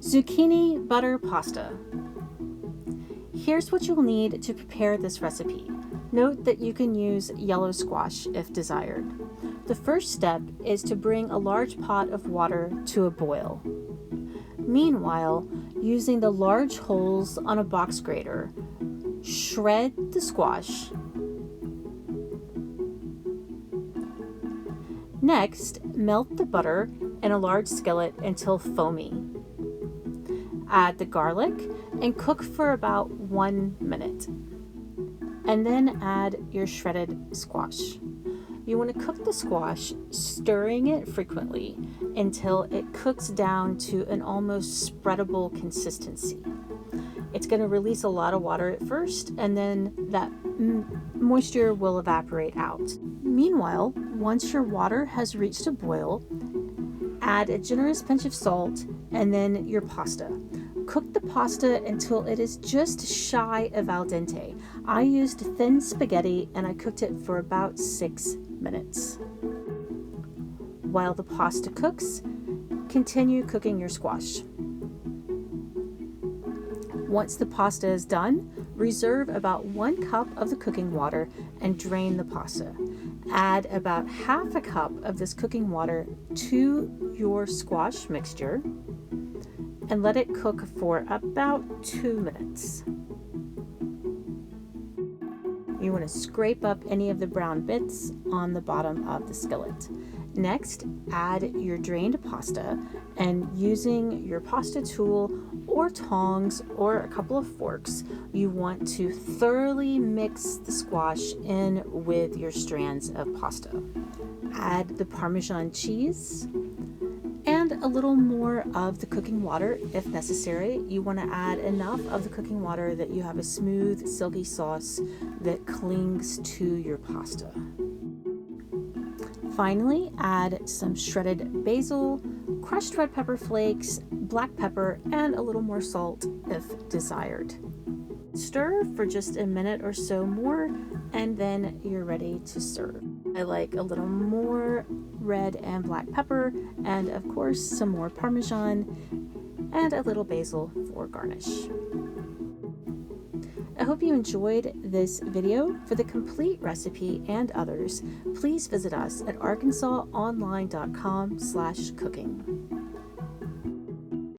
Zucchini butter pasta. Here's what you'll need to prepare this recipe. Note that you can use yellow squash if desired. The first step is to bring a large pot of water to a boil. Meanwhile, using the large holes on a box grater, shred the squash. Next, melt the butter in a large skillet until foamy. Add the garlic and cook for about 1 minute. And then add your shredded squash. You want to cook the squash, stirring it frequently until it cooks down to an almost spreadable consistency. It's going to release a lot of water at first, and then that moisture will evaporate out. Meanwhile, once your water has reached a boil, add a generous pinch of salt and then your pasta. Cook the pasta until it is just shy of al dente. I used thin spaghetti and I cooked it for about 6 minutes. While the pasta cooks, continue cooking your squash. Once the pasta is done, reserve about 1 cup of the cooking water and drain the pasta. Add about half a cup of this cooking water to your squash mixture and let it cook for about 2 minutes. You want to scrape up any of the brown bits on the bottom of the skillet. Next, add your drained pasta, and using your pasta tool or tongs or a couple of forks, you want to thoroughly mix the squash in with your strands of pasta. Add the Parmesan cheese and a little more of the cooking water if necessary. You want to add enough of the cooking water that you have a smooth, silky sauce that clings to your pasta. Finally, add some shredded basil, crushed red pepper flakes, black pepper, and a little more salt if desired. Stir for just a minute or so more, and then you're ready to serve. I like a little more red and black pepper, and of course some more Parmesan, and a little basil for garnish. I hope you enjoyed this video. For the complete recipe and others, please visit us at arkansasonline.com/cooking.